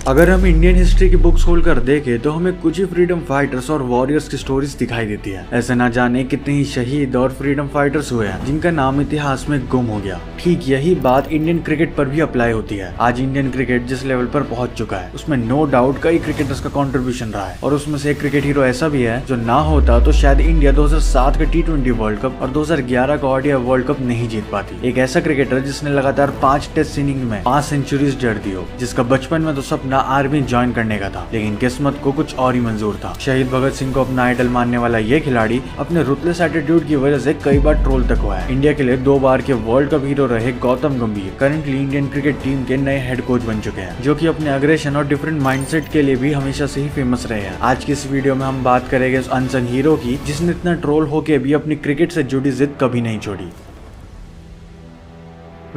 अगर हम Indian history की बुक्स खोल कर देखें तो हमें कुछ ही फ्रीडम फाइटर्स और वॉरियर्स की स्टोरीज दिखाई देती है। ऐसे ना जाने कितने ही शहीद और फ्रीडम फाइटर्स हुए हैं जिनका नाम इतिहास में गुम हो गया। ठीक यही बात इंडियन क्रिकेट पर भी अप्लाई होती है। आज इंडियन क्रिकेट जिस लेवल पर पहुंच चुका है उसमें नो डाउट कई क्रिकेटर्स का कंट्रीब्यूशन रहा है और उसमें से एक क्रिकेट हीरो ऐसा भी है जो ना होता तो शायद इंडिया 2007 का T20 वर्ल्ड कप और 2011 का ओडीआई वर्ल्ड कप नहीं जीत पाती। एक ऐसा क्रिकेटर जिसने लगातार 5 टेस्ट इनिंग में 5 सेंचुरीज जड़ दी हो, जिसका बचपन में तो सपना आर्मी ज्वाइन करने का था लेकिन किस्मत को कुछ और ही मंजूर था। शहीद भगत सिंह को अपना आइडल मानने वाला ये खिलाड़ी अपने रुथलेस एटीट्यूड की वजह से कई बार ट्रोल तक हुआ है। इंडिया के लिए 2 बार के वर्ल्ड कप हीरो रहे गौतम गंभीर करंटली इंडियन क्रिकेट टीम के नए हेड कोच बन चुके हैं, जो कि अपने अग्रेशन और डिफरेंट माइंडसेट के लिए भी हमेशा से ही फेमस रहे हैं। आज की इस वीडियो में हम बात करेंगे उस अनसंग हीरो की जिसने इतना ट्रोल होके भी अपनी क्रिकेट से जुड़ी जिद कभी नहीं छोड़ी।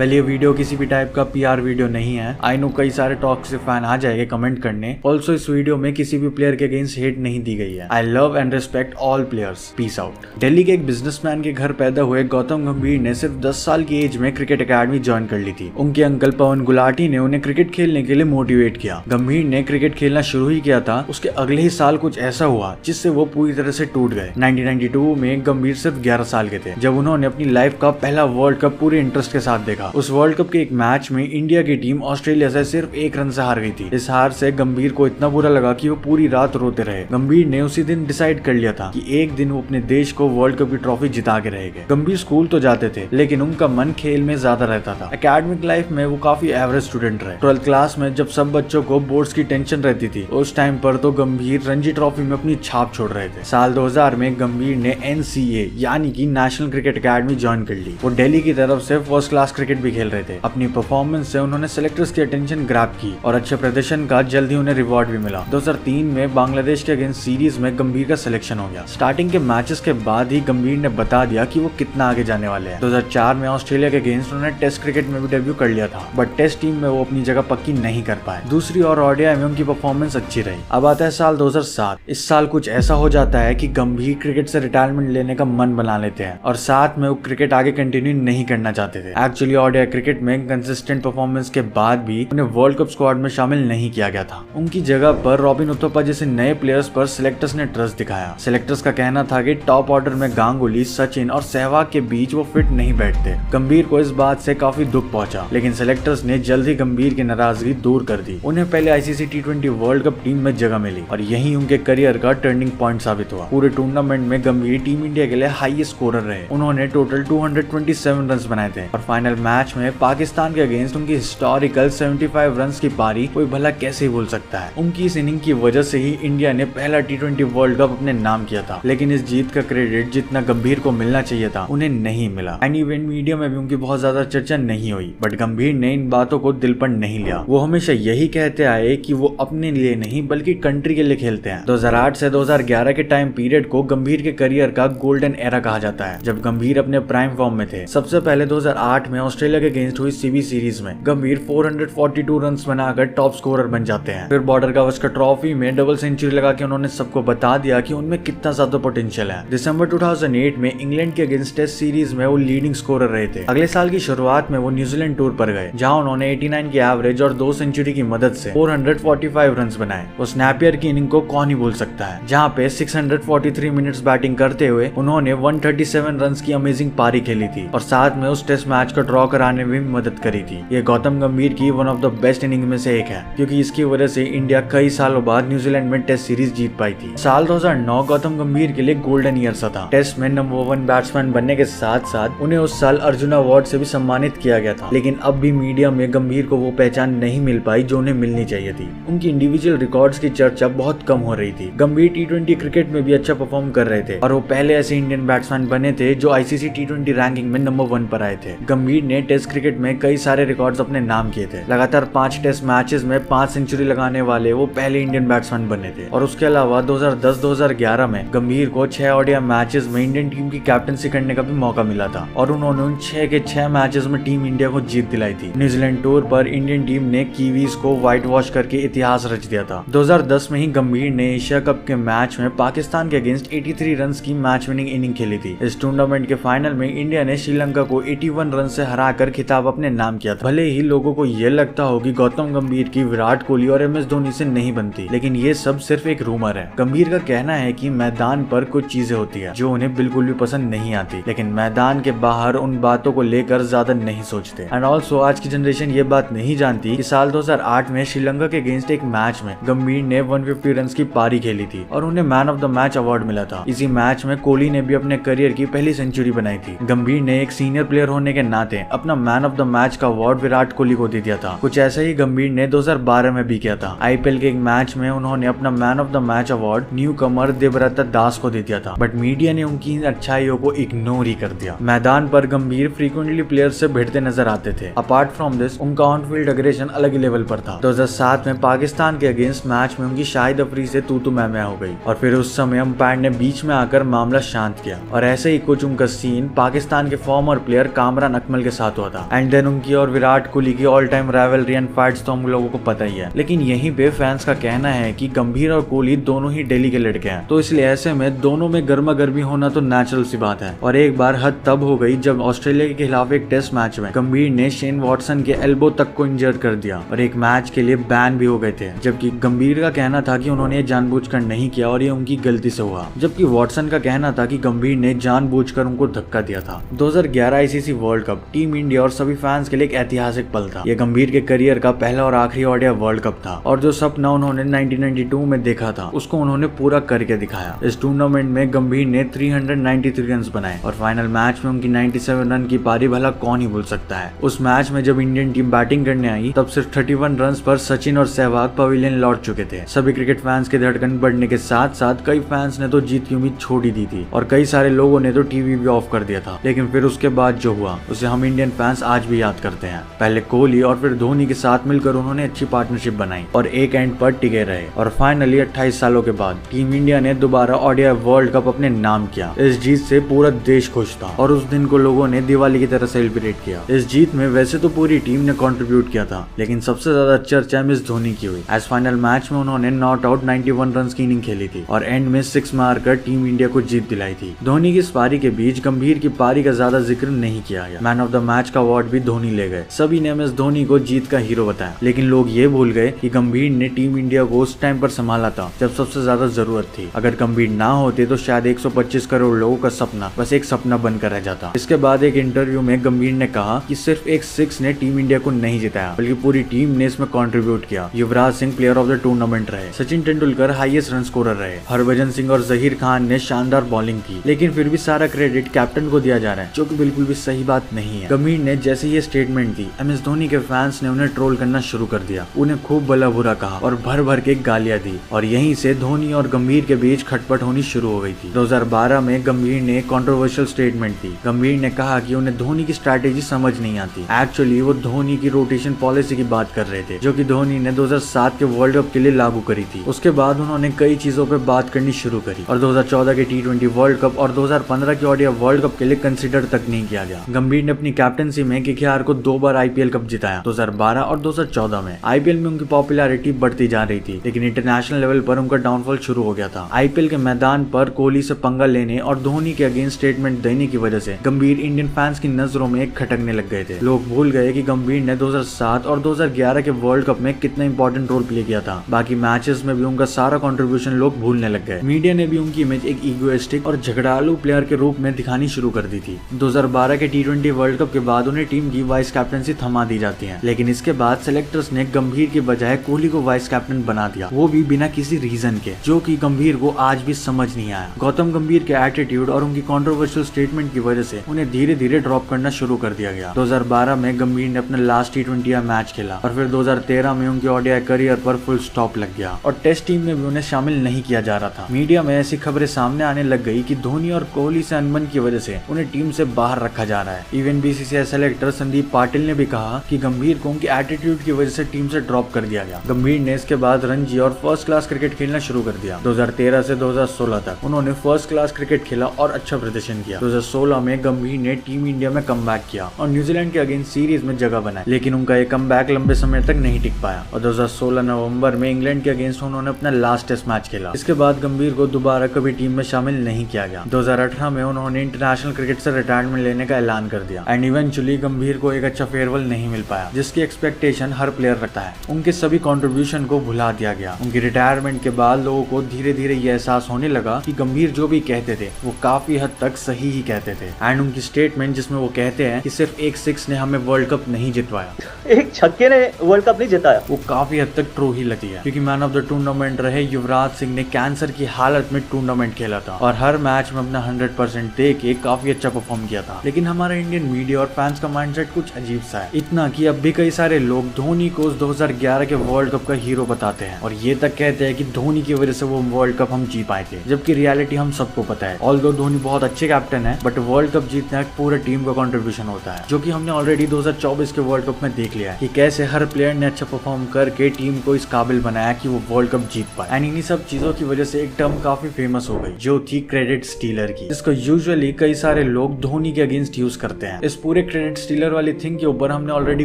ये वीडियो किसी भी टाइप का PR वीडियो नहीं है। आई नो कई सारे टॉक से फैन आ जाएंगे कमेंट करने। ऑल्सो इस वीडियो में किसी भी प्लेयर के अगेंस्ट हेट नहीं दी गई है। I love and respect all players. Peace out. Delhi के एक बिजनेसमैन के घर पैदा हुए गौतम गंभीर ने सिर्फ 10 साल की एज में क्रिकेट अकेडमी ज्वाइन कर ली थी। उनके अंकल पवन गुलाटी ने उन्हें क्रिकेट खेलने के लिए मोटिवेट किया। गंभीर ने क्रिकेट खेलना शुरू ही किया था, उसके अगले ही साल कुछ ऐसा हुआ जिससे वो पूरी तरह से टूट गए। 1992 में गंभीर सिर्फ 11 साल के थे जब उन्होंने अपनी लाइफ का पहला वर्ल्ड कप पूरे इंटरेस्ट के साथ देखा। उस वर्ल्ड कप के एक मैच में इंडिया की टीम ऑस्ट्रेलिया से सिर्फ 1 रन से हार गई थी। इस हार से गंभीर को इतना बुरा लगा कि वो पूरी रात रोते रहे। गंभीर ने उसी दिन डिसाइड कर लिया था कि एक दिन वो अपने देश को वर्ल्ड कप की ट्रॉफी जिता के रहेंगे। गंभीर स्कूल तो जाते थे लेकिन उनका मन खेल में ज्यादा रहता था। एकेडमिक लाइफ में वो काफी एवरेज स्टूडेंट रहे। 12th क्लास में जब सब बच्चों को बोर्ड्स की टेंशन रहती थी उस टाइम पर तो गंभीर रणजी ट्रॉफी में अपनी छाप छोड़ रहे थे। साल 2000 में गंभीर ने NCA यानी कि नेशनल क्रिकेट अकेडमी ज्वाइन कर ली। वो दिल्ली की तरफ से फर्स्ट क्लास क्रिकेट भी खेल रहे थे। अपनी परफॉर्मेंस से उन्होंने सेलेक्टर्स की अटेंशन ग्रैब की और अच्छे प्रदर्शन का जल्दी उन्हें रिवॉर्ड भी मिला। 2003 में बांग्लादेश के अगेंस्ट सीरीज में गंभीर का सिलेक्शन हो गया। स्टार्टिंग के मैचेस के बाद ही गंभीर ने बता दिया कि वो कितना आगे जाने वाले हैं। 2004 में ऑस्ट्रेलिया के अगेंस्ट उन्होंने टेस्ट क्रिकेट में भी डेब्यू कर लिया था बट टेस्ट टीम में वो अपनी जगह पक्की नहीं कर पाए। दूसरी और ओडीआई में उनकी परफॉर्मेंस अच्छी रही। अब आता है साल 2007। इस साल कुछ ऐसा हो जाता है कि गंभीर क्रिकेट से रिटायरमेंट लेने का मन बना लेते हैं और साथ में वो क्रिकेट आगे कंटिन्यू नहीं करना चाहते थे। एक्चुअली ओडीआई क्रिकेट में कंसिस्टेंट परफॉर्मेंस के बाद भी उन्हें वर्ल्ड कप स्क्वाड में शामिल नहीं किया गया था। उनकी जगह पर रॉबिन उथप्पा जैसे नए प्लेयर्स पर सिलेक्टर्स ने ट्रस्ट दिखाया। सिलेक्टर्स का कहना था कि टॉप ऑर्डर में गांगुली, सचिन और सहवाग के बीच वो फिट नहीं बैठते। गंभीर को इस बात से काफी दुख पहुंचा लेकिन सिलेक्टर्स ने जल्द ही गंभीर की नाराजगी दूर कर दी। उन्हें पहले ICC T20 world cup team में जगह मिली और यही उनके करियर का टर्निंग पॉइंट साबित हुआ। पूरे टूर्नामेंट में गंभीर टीम इंडिया के लिए हाईएस्ट स्कोरर रहे। उन्होंने टोटल 227 रन बनाए थे और फाइनल मैच में पाकिस्तान के अगेंस्ट उनकी हिस्टोरिकल 75 रन्स की पारी कोई भला कैसे भूल सकता है। उनकी इस इनिंग की वजह से ही इंडिया ने पहला T20 वर्ल्ड कप अपने नाम किया था लेकिन इस जीत का क्रेडिट जितना गंभीर को मिलना चाहिए था उन्हें नहीं मिला। एंड इवन मीडिया में भी उनकी बहुत ज्यादा चर्चा नहीं हुई बट गंभीर ने इन बातों को दिल पर नहीं लिया। वो हमेशा यही कहते आए कि वो अपने लिए नहीं बल्कि कंट्री के लिए खेलते हैं। 2008 से 2011 के टाइम पीरियड को गंभीर के करियर का गोल्डन एरा कहा जाता है जब गंभीर अपने प्राइम फॉर्म में थे। सबसे पहले 2008 में ऑस्ट्रेलिया के अगेंस्ट हुई CB सीरीज में गंभीर 442 रन बनाकर टॉप स्कोरर बन जाते हैं। फिर बॉर्डर गावस्कर ट्रॉफी में डबल सेंचुरी लगा के उन्होंने सबको बता दिया कि उनमें कितना ज्यादा पोटेंशियल है। दिसंबर 2008 में इंग्लैंड के अगेंस्ट टेस्ट सीरीज में वो लीडिंग स्कोरर रहे थे। अगले साल की शुरुआत में वो न्यूजीलैंड टूर पर गए जहां उन्होंने 89 की एवरेज और 2 सेंचुरी की मदद से 445 रन बनाए। वो स्नैपियर की इनिंग को कौन ही भूल सकता है जहां पे 643 मिनट्स बैटिंग करते हुए उन्होंने 137 रन की अमेजिंग पारी खेली थी और साथ में उस टेस्ट मैच को ड्रॉ कराने में भी मदद करी थी। ये गौतम गंभीर की one of the best inning में से एक है क्योंकि इसकी वजह से इंडिया कई सालों बाद न्यूजीलैंड में टेस्ट सीरीज जीत पाई थी। साल 2009 गौतम गंभीर के लिए गोल्डन ईयर सा था। टेस्ट में नंबर 1 बैट्समैन बनने के साथ साथ उन्हें उस साल अर्जुन अवार्ड से भी सम्मानित किया गया था लेकिन अब भी मीडिया में गंभीर को वो पहचान नहीं मिल पाई जो उन्हें मिलनी चाहिए थी। उनकी इंडिविजुअल रिकॉर्ड्स की चर्चा बहुत कम हो रही थी। गंभीर T20 क्रिकेट में भी अच्छा परफॉर्म कर रहे थे और वो पहले ऐसे इंडियन बैट्समैन बने थे जो ICC T20 रैंकिंग में नंबर 1 पर आए थे। गंभीर ने टेस्ट क्रिकेट में कई सारे रिकॉर्ड्स अपने नाम किए थे। लगातार 5 टेस्ट मैचेस में 5 सेंचुरी लगाने वाले वो पहले इंडियन बैट्समैन बने थे और उसके अलावा 2010-2011 में गंभीर को 6 ओडीआई मैचेस में इंडियन टीम की कैप्टनसी करने का भी मौका मिला था और उन्होंने उन 6 के 6 मैचेस में टीम इंडिया को जीत दिलाई थी। न्यूजीलैंड टूर पर इंडियन टीम ने कीवीज को व्हाइट वॉश करके इतिहास रच दिया था। 2010 में ही गंभीर ने एशिया कप के मैच में पाकिस्तान के अगेंस्ट 83 रन की मैच विनिंग इनिंग खेली थी। इस टूर्नामेंट के फाइनल में इंडिया ने श्रीलंका को 81 रन से हरा आकर खिताब अपने नाम किया था। भले ही लोगों को ये लगता हो कि गौतम गंभीर की विराट कोहली और MS धोनी से नहीं बनती, लेकिन ये सब सिर्फ एक रूमर है। गंभीर का कहना है कि मैदान पर कुछ चीजें होती है जो उन्हें बिल्कुल भी पसंद नहीं आती, लेकिन मैदान के बाहर उन बातों को लेकर ज्यादा नहीं सोचते। एंड ऑल्सो आज की जनरेशन ये बात नहीं जानती कि साल 2008 में श्रीलंका के अगेंस्ट एक मैच में गंभीर ने 150 रन की पारी खेली थी और उन्हें man of the match award मिला था। इसी मैच में कोहली ने भी अपने करियर की पहली सेंचुरी बनाई थी। गंभीर ने एक सीनियर प्लेयर होने के नाते अपना मैन ऑफ द मैच का अवार्ड विराट कोहली को दे दिया था। कुछ ऐसा ही गंभीर ने 2012 में भी किया था। IPL के एक मैच में उन्होंने अपना man of the match award newcomer Devvrat Das को दे दिया था, बट मीडिया ने उनकी अच्छाइयों को इग्नोर ही कर दिया। मैदान पर गंभीर फ्रीक्वेंटली प्लेयर्स से भिड़ते नजर आते थे। अपार्ट फ्रॉम दिस उनका ऑन फील्ड अग्रेशन अलग ही लेवल पर था। 2007 में पाकिस्तान के अगेंस्ट मैच में उनकी शाहिद अफरीदी से तू मैं हो गई और फिर उस समय अंपायर ने बीच में आकर मामला शांत किया और ऐसे ही कुछ उनका सीन पाकिस्तान के फॉर्मर प्लेयर कामरान अकमल के साथ हुआ था। एंड देन उनकी और विराट कोहली की all time rivalry and fights तो हम लोगों को पता ही है, लेकिन यहीं पे फैंस का कहना है कि गंभीर और कोहली दोनों ही दिल्ली के लड़के हैं, तो इसलिए ऐसे में दोनों में गर्मा गर्मी होना तो नेचुरल सी बात है। और एक बार हद तब हो गई जब ऑस्ट्रेलिया के खिलाफ एक टेस्ट मैच में गंभीर ने शेन वॉटसन के एल्बो तक को इंजर्ड कर दिया और एक मैच के लिए बैन भी हो गए थे, जबकि गंभीर का कहना था कि उन्होंने ये जानबूझकर नहीं किया और ये उनकी गलती से हुआ, जबकि वॉटसन का कहना था कि गंभीर ने जानबूझकर उनको धक्का दिया था। 2011 ICC world cup team India और सभी फैंस के लिए एक ऐतिहासिक पल था। यह गंभीर के करियर का पहला और आखिरी ODI वर्ल्ड कप था और जो सपना उन्होंने 1992 में देखा था उसको उन्होंने पूरा करके दिखाया। इस टूर्नामेंट में गंभीर ने 393 रन बनाए और फाइनल मैच में उनकी 97 रन की पारी भला कौन ही भूल सकता है। उस मैच में जब इंडियन टीम बैटिंग करने आई तब सिर्फ 31 रन पर सचिन और सहवाग पवेलियन लौट चुके थे। सभी क्रिकेट फैंस के धड़कन बढ़ने के साथ साथ कई फैंस ने तो जीत की उम्मीद छोड़ ही दी थी और कई सारे लोगों ने तो टीवी भी ऑफ कर दिया था, लेकिन फिर उसके बाद जो हुआ उसे हम इंडियन फैंस आज भी याद करते हैं। पहले कोहली और फिर धोनी के साथ मिलकर उन्होंने अच्छी पार्टनरशिप बनाई और एक एंड पर टिके रहे और फाइनली 28 सालों के बाद टीम इंडिया ने दोबारा ODI वर्ल्ड कप अपने नाम किया। इस जीत से पूरा देश खुश था और उस दिन को लोगों ने दिवाली की तरह सेलिब्रेट किया। इस जीत में वैसे तो पूरी टीम ने कंट्रीब्यूट किया था, लेकिन सबसे ज्यादा चर्चा MS धोनी की हुई। एज फाइनल मैच में उन्होंने नॉट आउट 91 रन की इनिंग खेली थी और एंड में 6 मारकर टीम इंडिया को जीत दिलाई थी। धोनी की इस पारी के बीच गंभीर की पारी का ज्यादा जिक्र नहीं किया गया। मैन ऑफ द मैच का अवार्ड भी धोनी ले गए। सभी ने MS धोनी को जीत का हीरो बताया, लेकिन लोग ये भूल गए कि गंभीर ने टीम इंडिया को उस टाइम पर संभाला था जब सबसे ज्यादा जरूरत थी। अगर गंभीर ना होते तो शायद 125 करोड़ लोगों का सपना बस एक सपना बनकर रह जाता। इसके बाद एक इंटरव्यू में गंभीर ने कहा कि सिर्फ एक 6 ने टीम इंडिया को नहीं जिताया, बल्कि पूरी टीम ने इसमें कंट्रीब्यूट किया। Yuvraj Singh player of the tournament रहे, Sachin Tendulkar highest run scorer रहे, हरभजन सिंह और जहीर खान ने शानदार बॉलिंग की, लेकिन फिर भी सारा क्रेडिट कैप्टन को दिया जा रहा है, जो कि बिल्कुल भी सही बात नहीं है। गंभीर ने जैसे ये स्टेटमेंट दी, MS धोनी के फैंस ने उन्हें ट्रोल करना शुरू कर दिया, उन्हें खूब भला बुरा कहा और भर भर के गालियां दी और यहीं से धोनी और गंभीर के बीच खटपट होनी शुरू हो गई थी। 2012 में गंभीर ने कंट्रोवर्शियल स्टेटमेंट दी। गंभीर ने कहा कि उन्हें धोनी की स्ट्रैटेजी समझ नहीं आती। एक्चुअली वो धोनी की रोटेशन पॉलिसी की बात कर रहे थे, जो कि धोनी ने 2007 के वर्ल्ड कप के लिए लागू करी थी। उसके बाद उन्होंने कई चीजों पे बात करनी शुरू करी और 2014 के T20 वर्ल्ड कप और 2015 के ODI वर्ल्ड कप के लिए कंसिडर तक नहीं किया गया। गंभीर ने अपनी कैप्टनसी में KKR को 2 बार IPL कप जिताया, 2012 और 2014 में। IPL में उनकी पॉपुलैरिटी बढ़ती जा रही थी, लेकिन इंटरनेशनल लेवल पर उनका डाउनफॉल शुरू हो गया था। IPL के मैदान पर कोहली से पंगा लेने और धोनी के अगेंस्ट स्टेटमेंट देने की वजह से गंभीर इंडियन फैंस की नजरों में खटकने लग गए थे। लोग भूल गए कि गंभीर ने 2007 और 2011 के वर्ल्ड कप में कितना इंपॉर्टेंट रोल प्ले किया था। बाकी मैचेस में भी उनका सारा कंट्रीब्यूशन लोग भूलने लग गए। मीडिया ने भी उनकी इमेज एक इगोइस्टिक और झगड़ालू प्लेयर के रूप में दिखानी शुरू कर दी थी। 2012 के T20 वर्ल्ड कप के बाद उन्हें टीम की वाइस कैप्टनसी थमा दी जाती है, लेकिन इसके बाद सेलेक्टर्स ने गंभीर के बजाय कोहली को वाइस कैप्टन बना दिया, वो भी बिना किसी रीजन के, जो कि गंभीर को आज भी समझ नहीं आया। गौतम गंभीर के एटीट्यूड और उनकी कंट्रोवर्शियल स्टेटमेंट की वजह से उन्हें धीरे धीरे ड्रॉप करना शुरू कर दिया गया। 2012 में गंभीर ने अपना लास्ट T20 मैच खेला और फिर 2013 में उनके ODI करियर पर फुल स्टॉप लग गया और टेस्ट टीम में भी उन्हें शामिल नहीं किया जा रहा था। मीडिया में ऐसी खबरें सामने आने लग गई कि धोनी और कोहली से अनबन की वजह से उन्हें टीम से बाहर रखा जा रहा है। Even BCCI selector Sandeep Patil ने भी कहा कि गंभीर को उनकी एटीट्यूड की वजह से टीम से ड्रॉप कर दिया गया। गंभीर ने इसके बाद रणजी और फर्स्ट क्लास क्रिकेट खेलना शुरू कर दिया। 2013 से 2016 तक उन्होंने फर्स्ट क्लास क्रिकेट खेला और अच्छा प्रदर्शन किया। 2016 में गंभीर ने टीम इंडिया में कमबैक किया और न्यूजीलैंड के अगेंस्ट सीरीज में जगह बनाई, लेकिन उनका ये कमबैक लंबे समय तक नहीं टिक पाया और 2016 नवंबर में इंग्लैंड के अगेंस्ट उन्होंने अपना लास्ट टेस्ट मैच खेला। इसके बाद गंभीर को दोबारा कभी टीम में शामिल नहीं किया गया। 2018 में उन्होंने इंटरनेशनल क्रिकेट से रिटायरमेंट लेने का ऐलान कर दिया एंड इवेंचुअली गंभीर को एक अच्छा फेयरवेल नहीं मिल पाया जिसकी एक्सपेक्टेशन हर प्लेयर रखता है। उनके सभी कंट्रीब्यूशन को भुला दिया गया। उनकी रिटायरमेंट के बाद लोगों को धीरे धीरे ये एहसास होने लगा कि गंभीर जो भी कहते थे वो काफी हद तक सही ही कहते थे। एंड उनकी स्टेटमेंट जिसमें वो कहते हैं कि सिर्फ एक सिक्स ने हमें वर्ल्ड कप नहीं जितवाया, एक छक्के ने वर्ल्ड कप नहीं जिताया, वो काफी हद तक ट्रू ही लगती है। क्योंकि मैन ऑफ द टूर्नामेंट रहे युवराज सिंह ने कैंसर की हालत में टूर्नामेंट खेला था और हर मैच में अपना 100% दे के काफी अच्छा परफॉर्म किया था। लेकिन हमारा इंडियन मीडिया और फैंस का माइंडसेट कुछ अजीब सा है, इतना कि अब भी कई सारे लोग धोनी को 2011 के वर्ल्ड कप का हीरो बताते हैं और ये तक कहते हैं कि धोनी की वजह से वो वर्ल्ड कप हम जीत पाए थे, जबकि रियलिटी हम सबको पता है। ऑल्दो धोनी बहुत अच्छे कैप्टन है बट वर्ल्ड कप जीतने पूरे टीम का कंट्रीब्यूशन होता है, जो कि हमने ऑलरेडी 2024 के वर्ल्ड कप में देख लिया है कि कैसे हर प्लेयर ने अच्छा परफॉर्म करके टीम को इस काबिल बनाया कि वो वर्ल्ड कप जीत पाए। एंड इन्हीं सब चीजों की वजह से एक टर्म काफी फेमस हो गई जो थी क्रेडिट स्टीलर की, जिसको यूजुअली कई सारे लोग धोनी के अगेंस्ट यूज करते हैं। इस पूरे क्रेडिट स्टीलर वाली थिंग के ऊपर हमने ऑलरेडी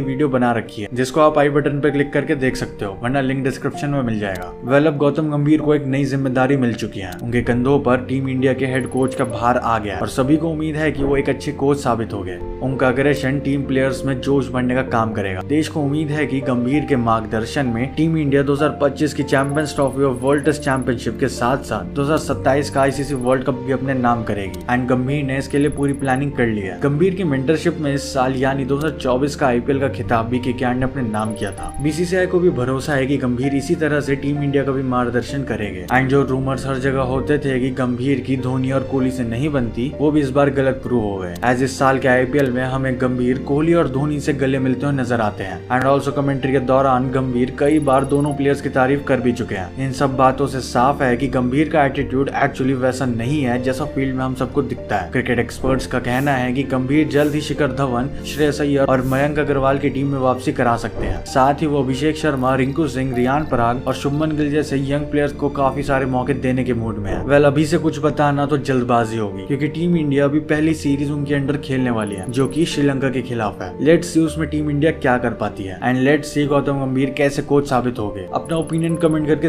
वीडियो बना रखी है जिसको आप आई बटन पर क्लिक करके देख सकते हो, वरना लिंक डिस्क्रिप्शन में मिल जाएगा। वेल, अब गौतम गंभीर को एक नई जिम्मेदारी मिल चुकी है। उनके कंधों पर टीम इंडिया के हेड कोच का भार आ गया और सभी को उम्मीद है कि वो एक अच्छे कोच साबित हो गए। उनका अग्रेशन टीम प्लेयर्स में जोश भरने का काम करेगा। देश को उम्मीद है कि गंभीर के मार्गदर्शन में टीम इंडिया 2025 की चैंपियंस ट्रॉफी और वर्ल्ड टेस्ट चैंपियनशिप के साथ साथ 2027 का आईसीसी वर्ल्ड कप भी अपने नाम करेगी। एंड गंभीर ने इसके लिए पूरी प्लानिंग कर ली है। गंभीर की मेंटरशिप में इस साल यानी 2024 का आईपीएल का खिताब भी केकेआर ने अपने नाम किया था। बीसीसीआई को भी भरोसा है कि गंभीर इसी तरह से टीम इंडिया का भी मार्गदर्शन करेंगे। एंड जो रूमर्स हर जगह होते थे कि गंभीर की धोनी और कोहली से नहीं बनती, वो भी इस बार गलत प्रूव हो गए। एज इस साल के आईपीएल में हमें गंभीर कोहली और धोनी से गले मिलते हुए नजर आते हैं। एंड ऑल्सो कमेंट्री के दौरान गंभीर कई बार दोनों प्लेयर्स की तारीफ कर भी चुके हैं। इन सब बातों से साफ है कि गंभीर का एटीट्यूड एक्चुअली वैसा नहीं है जैसा फील्ड में हम सबको दिखता है। क्रिकेट एक्सपर्ट्स का कहना है कि गंभीर जल्द ही शिखर धवन, श्रेयस अय्यर और मयंक अग्रवाल की टीम में वापसी करा सकते हैं। साथ ही वो अभिषेक शर्मा, रिंकू सिंह, रियान पराग और शुभमन गिल जैसे यंग प्लेयर्स को काफी सारे मौके देने के मूड में है। वेल, अभी से कुछ बताना तो जल्दबाजी होगी क्योंकि टीम इंडिया अभी पहली सीरीज उनके अंडर खेलने वाली है जो कि श्रीलंका के खिलाफ है। लेट्स सी उसमें टीम इंडिया क्या कर पाती है एंड लेट्स सी गौतम गंभीर कैसे कोच साबित हो गए। अपना ओपिनियन कमेंट करके